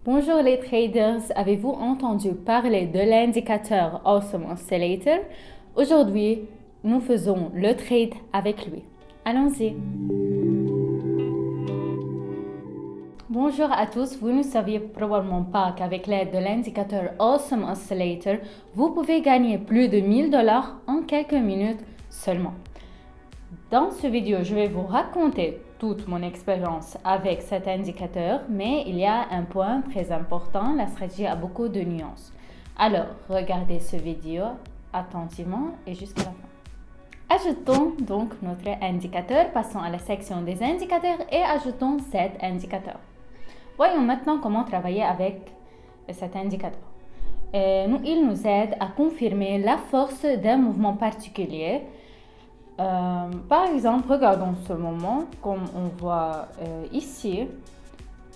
Bonjour les traders, avez-vous entendu parler de l'indicateur Awesome Oscillator? Aujourd'hui, nous faisons le trade avec lui. Allons-y. Bonjour à tous, vous ne saviez probablement pas qu'avec l'aide de l'indicateur Awesome Oscillator, vous pouvez gagner plus de 1000 dollars en quelques minutes seulement. Dans cette vidéo, je vais vous raconter toute mon expérience avec cet indicateur, mais il y a un point très important, la stratégie a beaucoup de nuances. Alors, regardez cette vidéo attentivement et jusqu'à la fin. Ajoutons donc notre indicateur, passons à la section des indicateurs et ajoutons cet indicateur. Voyons maintenant comment travailler avec cet indicateur. Il nous aide à confirmer la force d'un mouvement particulier. Par exemple, regardons ce moment, comme on voit ici,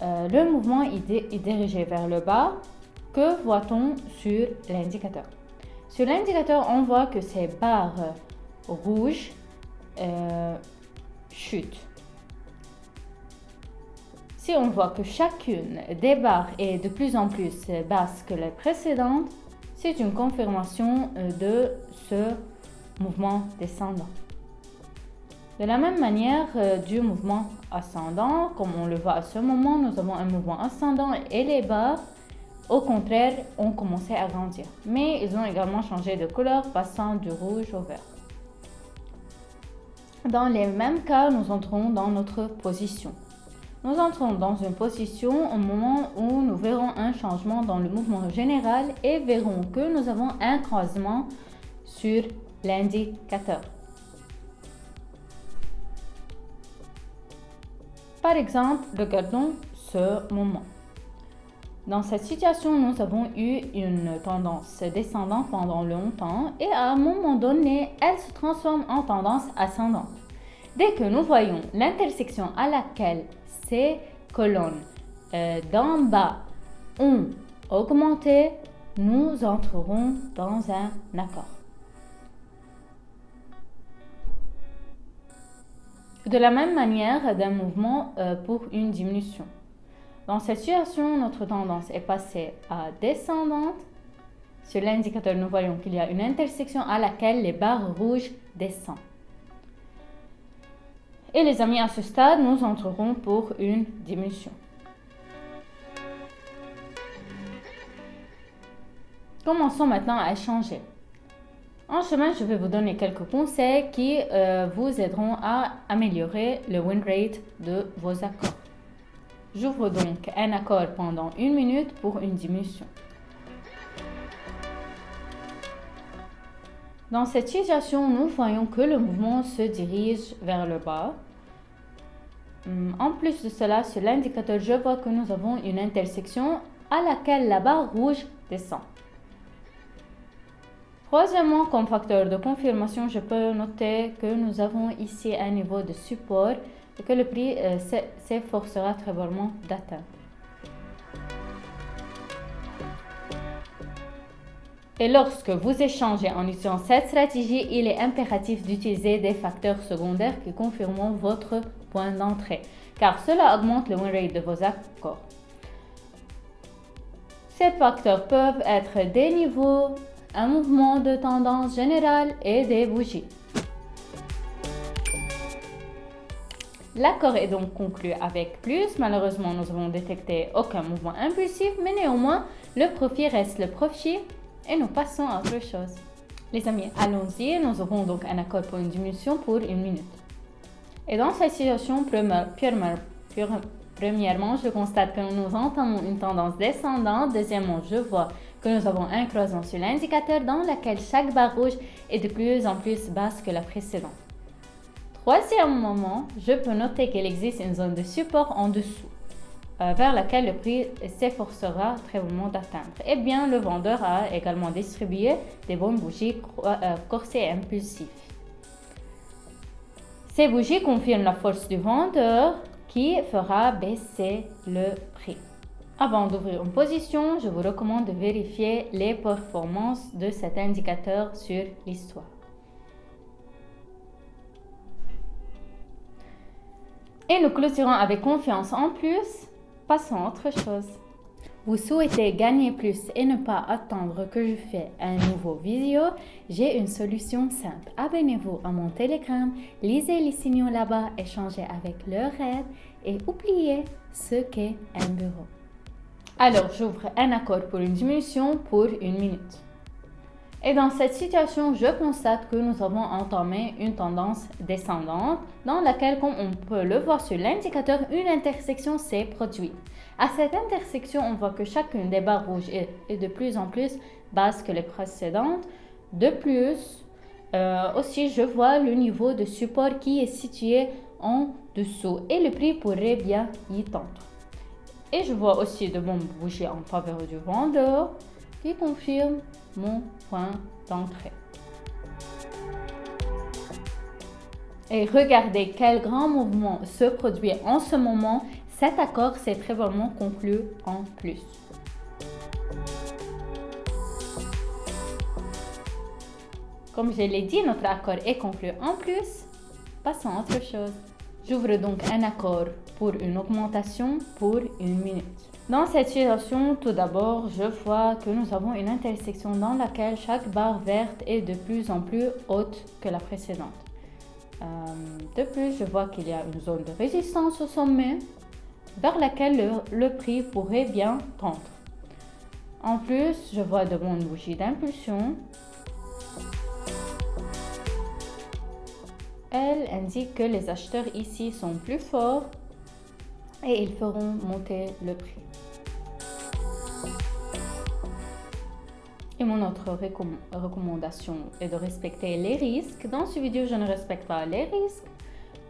le mouvement est dirigé vers le bas. Que voit-on sur l'indicateur? Sur l'indicateur, on voit que ces barres rouges chutent. Si on voit que chacune des barres est de plus en plus basse que les précédentes, c'est une confirmation de ce mouvement descendant. De la même manière du mouvement ascendant, comme on le voit à ce moment, nous avons un mouvement ascendant et les barres, au contraire, ont commencé à grandir. Mais ils ont également changé de couleur, passant du rouge au vert. Dans les mêmes cas, nous entrons dans notre position. Nous entrons dans une position au moment où nous verrons un changement dans le mouvement général et verrons que nous avons un croisement sur l'indicateur. Par exemple, regardons ce moment. Dans cette situation, nous avons eu une tendance descendante pendant longtemps et à un moment donné, elle se transforme en tendance ascendante. Dès que nous voyons l'intersection à laquelle ces colonnes d'en bas ont augmenté, nous entrerons dans un accord. De la même manière d'un mouvement pour une diminution. Dans cette situation, notre tendance est passée à descendante. Sur l'indicateur, nous voyons qu'il y a une intersection à laquelle les barres rouges descendent. Et les amis, à ce stade, nous entrerons pour une diminution. Commençons maintenant à échanger. En chemin, je vais vous donner quelques conseils qui vous aideront à améliorer le win rate de vos accords. J'ouvre donc un accord pendant 1 minute pour une diminution. Dans cette situation, nous voyons que le mouvement se dirige vers le bas. En plus de cela, sur l'indicateur, je vois que nous avons une intersection à laquelle la barre rouge descend. Troisièmement, comme facteur de confirmation, je peux noter que nous avons ici un niveau de support et que le prix s'efforcera très probablement d'atteindre. Et lorsque vous échangez en utilisant cette stratégie, il est impératif d'utiliser des facteurs secondaires qui confirmeront votre point d'entrée, car cela augmente le win rate de vos accords. Ces facteurs peuvent être des niveaux, un mouvement de tendance générale et des bougies. L'accord est donc conclu avec plus. Malheureusement, nous avons détecté aucun mouvement impulsif, mais néanmoins, le profit reste le profit et nous passons à autre chose. Les amis, allons-y. Nous aurons donc un accord pour une diminution pour 1 minute. Et dans cette situation, premièrement, je constate que nous entamons une tendance descendante. Deuxièmement, je vois que nous avons un croisement sur l'indicateur dans lequel chaque barre rouge est de plus en plus basse que la précédente. Troisièmement, je peux noter qu'il existe une zone de support en dessous, vers laquelle le prix s'efforcera très probablement d'atteindre. Eh bien, le vendeur a également distribué des bonnes bougies corsées et impulsives. Ces bougies confirment la force du vendeur qui fera baisser le prix. Avant d'ouvrir une position, je vous recommande de vérifier les performances de cet indicateur sur l'histoire. Et nous clôturons avec confiance en plus. Passons à autre chose. Vous souhaitez gagner plus et ne pas attendre que je fais un nouveau vidéo? J'ai une solution simple. Abonnez-vous à mon Telegram, lisez les signaux là-bas, échangez avec leur aide et oubliez ce qu'est un bureau. Alors, j'ouvre un accord pour une diminution pour 1 minute. Et dans cette situation, je constate que nous avons entamé une tendance descendante dans laquelle, comme on peut le voir sur l'indicateur, une intersection s'est produite. À cette intersection, on voit que chacune des barres rouges est de plus en plus basse que les précédentes. De plus, aussi, je vois le niveau de support qui est situé en dessous et le prix pourrait bien y tendre. Et je vois aussi de bonnes bougies en faveur du vendeur qui confirme mon point d'entrée. Et regardez quel grand mouvement se produit en ce moment. Cet accord s'est très probablement conclu en plus. Comme je l'ai dit, notre accord est conclu en plus. Passons à autre chose. J'ouvre donc un accord pour une augmentation pour 1 minute. Dans cette situation, tout d'abord, je vois que nous avons une intersection dans laquelle chaque barre verte est de plus en plus haute que la précédente. De plus, je vois qu'il y a une zone de résistance au sommet vers laquelle le prix pourrait bien tendre. En plus, je vois de bonnes bougies d'impulsion. Elles indiquent que les acheteurs ici sont plus forts et ils feront monter le prix. Et mon autre recommandation est de respecter les risques. Dans cette vidéo, je ne respecte pas les risques,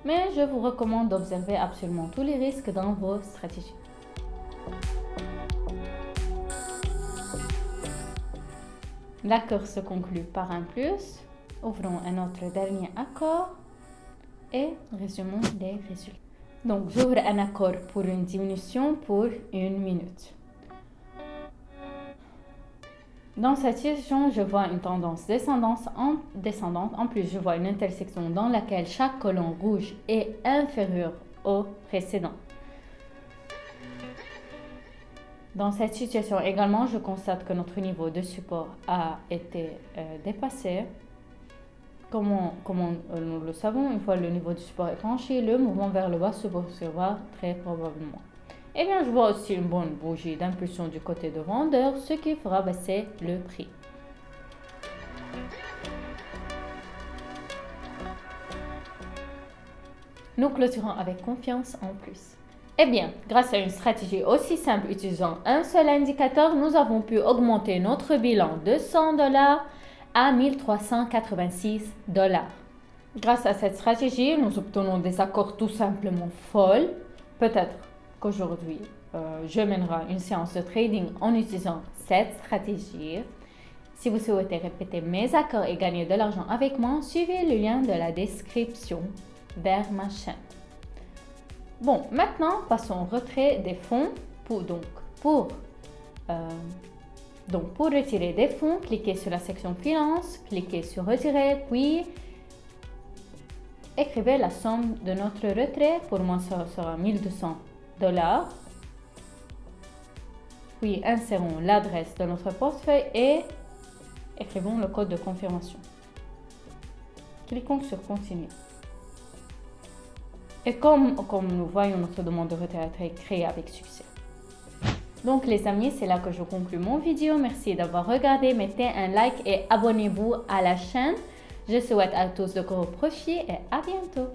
mais je vous recommande d'observer absolument tous les risques dans vos stratégies. L'accord se conclut par un plus. Ouvrons un autre dernier accord et résumons les résultats. Donc, j'ouvre un accord pour une diminution pour 1 minute. Dans cette situation, je vois une tendance descendante. En plus, je vois une intersection dans laquelle chaque colonne rouge est inférieur au précédent. Dans cette situation également, je constate que notre niveau de support a été dépassé. Comme nous le savons, une fois le niveau de support est franchi, le mouvement vers le bas se poursuivra très probablement. Eh bien, je vois aussi une bonne bougie d'impulsion du côté de vendeur, ce qui fera baisser le prix. Nous clôturons avec confiance en plus. Eh bien, grâce à une stratégie aussi simple utilisant un seul indicateur, nous avons pu augmenter notre bilan de $100 à $1 386. Grâce à cette stratégie, nous obtenons des accords tout simplement folles. Peut-être qu'aujourd'hui, je mènerai une séance de trading en utilisant cette stratégie. Si vous souhaitez répéter mes accords et gagner de l'argent avec moi, suivez le lien de la description vers ma chaîne. Bon, maintenant, passons au retrait des fonds. Pour retirer des fonds, cliquez sur la section Finance, cliquez sur Retirer, puis écrivez la somme de notre retrait. Pour moi, ça sera $1 200. Puis insérons l'adresse de notre portefeuille et écrivons le code de confirmation. Cliquons sur Continuer. Et comme nous voyons, notre demande de retrait a été créée avec succès. Donc les amis, c'est là que je conclue mon vidéo. Merci d'avoir regardé. Mettez un like et abonnez-vous à la chaîne. Je souhaite à tous de gros profits et à bientôt.